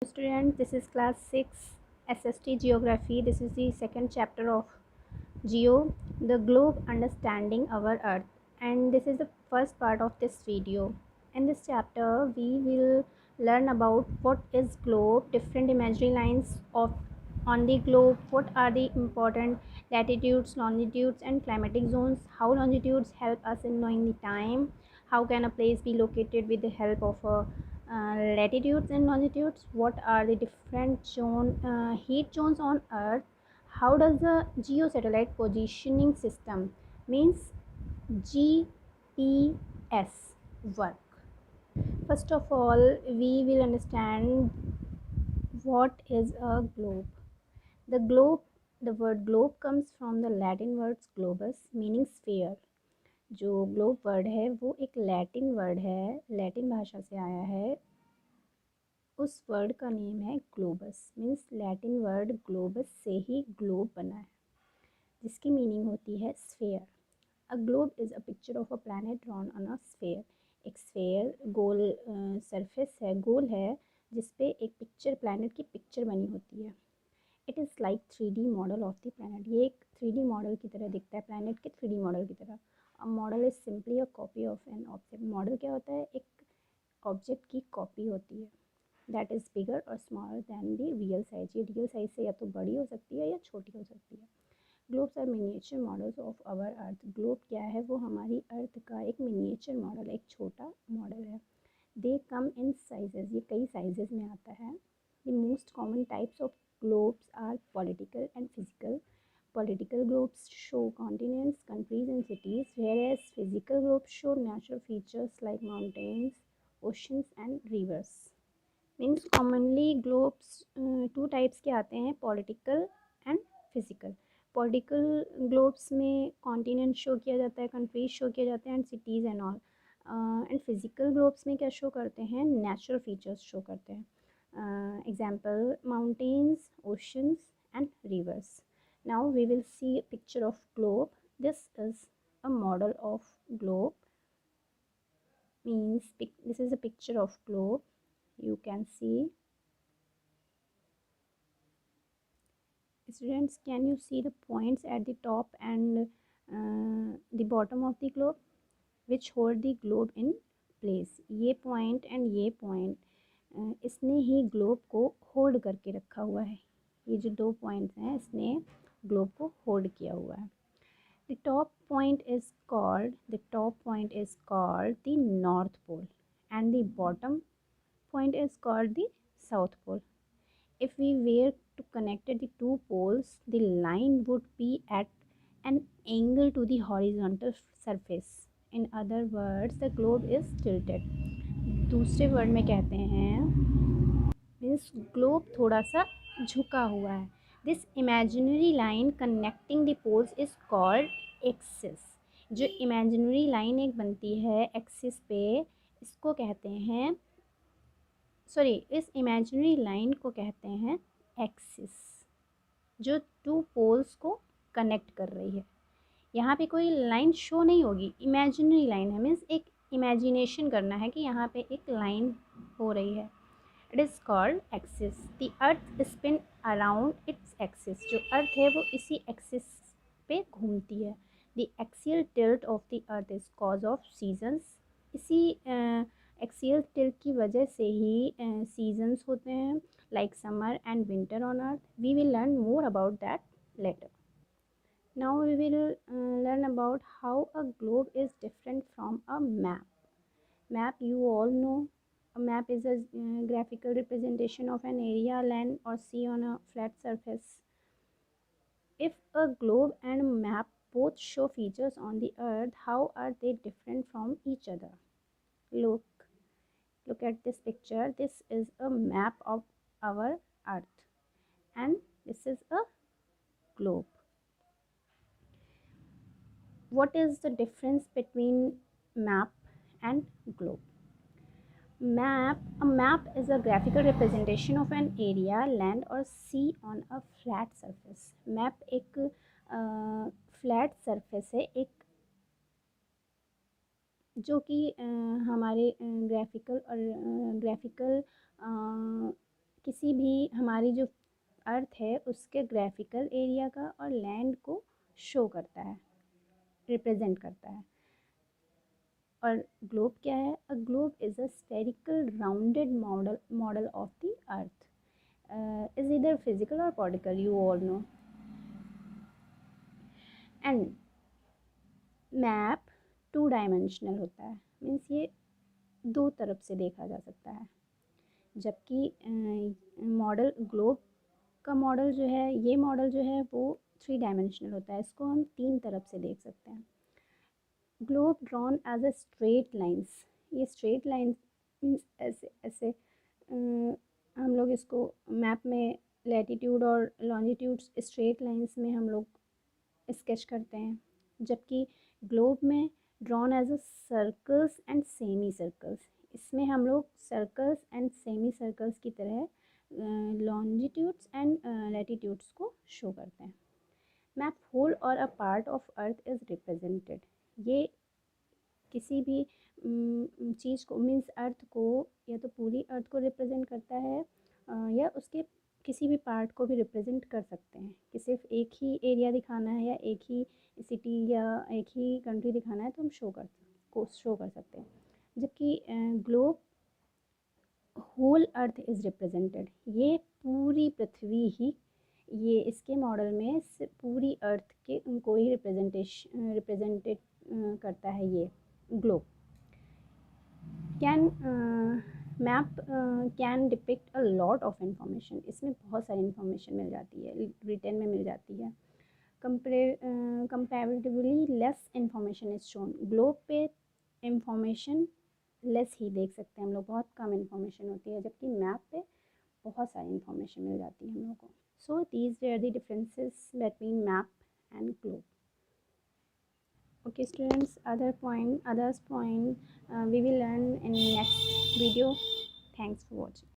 Student, this is class 6 SST Geography. This is the second chapter of Geo, the globe understanding our earth, and this is the first part of this video. In this chapter we will learn about what is globe, different imaginary lines of on the globe, what are the important latitudes, longitudes and climatic zones, how longitudes help us in knowing the time, how can a place be located with the help of a latitudes and longitudes, what are the different heat zones on earth, how does the geosatellite positioning system means GPS work. First of all, we will understand what is a globe. The globe, the word globe comes from the Latin words globus meaning sphere. जो globe word है वो एक Latin word है, Latin भाषा से आया है। उस वर्ड का नेम है globus, means Latin word globus से ही ग्लोब बना है, जिसकी मीनिंग होती है sphere. A globe is a picture of a planet drawn on a sphere. एक स्फेयर गोल सरफेस है, गोल है, जिस पे एक पिक्चर, प्लैनेट की पिक्चर बनी होती है। It is like 3D model of the planet. ये एक 3D मॉडल की तरह दिखता है, प्लैनेट के 3D मॉडल की तरह। A model is simply a copy of an object. Model क्या होता है? एक ऑब्जेक्ट की कॉपी होती है, दैट इज़ बिगर और smaller than the real size. ये रियल साइज से या तो बड़ी हो सकती है या छोटी हो सकती है। Globes are miniature models of our earth. Globe क्या है? वो हमारी अर्थ का एक मिनिएचर मॉडल, एक छोटा मॉडल है। दे कम इन साइजेस, ये कई साइजेस में आता है। The most common types of globes are political and physical. Political globes show continents, countries and cities, whereas physical globes show natural features like mountains, oceans and rivers. Means commonly globes two types के आते हैं, political and physical. Political globes में continent show किया जाता है, countries show किए जाते हैं and cities and all. And physical globes में क्या शो करते हैं? नेचुरल फीचर्स शो करते हैं। Example mountains, oceans and rivers. Now we will see picture of globe. This is a model of globe, means this is a picture of globe. You can see, students, can you see the points at the top and the bottom of the globe which hold the globe in place? ये point and ये point इसने ही globe को hold करके रखा हुआ है। ये जो दो points हैं इसने globe को hold किया हुआ है। The top point is called the North Pole and the bottom point is called the South Pole. If we were to connect the two poles, the line would be at an angle to the horizontal surface. In other words, the globe is tilted. दूसरे word में कहते हैं, means globe थोड़ा सा झुका हुआ है। This imaginary line connecting the poles is called axis. जो इमेजिनरी लाइन एक बनती है एक्सिस पे, इसको कहते हैं, सॉरी, इस इमेजिनरी लाइन को कहते हैं एक्सिस, जो टू पोल्स को कनेक्ट कर रही है। यहाँ पे कोई लाइन शो नहीं होगी, इमेजिनरी लाइन है, मीन्स एक इमेजिनेशन करना है कि यहाँ पे एक लाइन हो रही है। It is called axis. The earth spin around its axis. जो अर्थ है वो इसी एक्सिस पे घूमती है। The axial tilt of the earth is cause of seasons. इसी एक्सियल टिल्ट की वजह से ही सीजन्स होते हैं, like summer and winter on earth. We will learn more about that later. Now we will learn about how a globe is different from a map. Map, you all know, a map is a graphical representation of an area, land or sea on a flat surface. If a globe and map both show features on the earth, how are they different from each other? Look at this picture. This is a map of our earth and this is a globe. What is the difference between map and globe? A map is a graphical representation of an area, land or sea on a flat surface. Map एक flat surface है, एक जो कि हमारे graphical किसी भी हमारी जो अर्थ है उसके ग्राफिकल एरिया का और लैंड को शो करता है, रिप्रेजेंट करता है। और ग्लोब क्या है? A globe is a spherical rounded model of the earth, is इधर फिजिकल और particle, you all know. And map 2 dimensional होता है, मीन्स ये 2 तरफ से देखा जा सकता है, जबकि मॉडल ग्लोब का मॉडल जो है, ये मॉडल जो है वो 3 डायमेंशनल होता है, इसको हम 3 तरफ से देख सकते हैं। Globe drawn as a straight lines, ये स्ट्रेट लाइन्स मीन्स ऐसे ऐसे हम लोग इसको मैप में लैटिट्यूड और लॉन्जिट्यूड्स स्ट्रेट लाइन्स में हम लोग स्केच करते हैं, जबकि ग्लोब में drawn as a circles and semi circles, इसमें हम लोग सर्कल्स एंड सेमी सर्कल्स की तरह लॉन्जिट्यूड्स एंड लैटिट्यूड्स को शो करते हैं। मैप होल और a part of earth is represented, ये किसी भी चीज़ को मीन्स अर्थ को या तो पूरी अर्थ को रिप्रेजेंट करता है या उसके किसी भी पार्ट को भी रिप्रेजेंट कर सकते हैं, कि सिर्फ एक ही एरिया दिखाना है या एक ही सिटी या एक ही कंट्री दिखाना है तो हम शो कर सकते हैं, जबकि globe whole earth is represented, ये पूरी पृथ्वी ही, ये इसके मॉडल में पूरी अर्थ के उनको ही रिप्रेजेंटेड करता है ये globe. Can map can depict a lot of information, इसमें बहुत सारी इंफॉर्मेशन मिल जाती है, रिटन में मिल जाती है। Comparatively less information is shown, globe पे इंफॉर्मेशन लेस ही देख सकते हैं हम लोग, बहुत कम इंफॉर्मेशन होती है, जबकि मैप पे बहुत सारी इंफॉर्मेशन मिल जाती है हम लोग को। So these were the differences between map and globe. Okay students, others point we will learn in next video. Thanks for watching.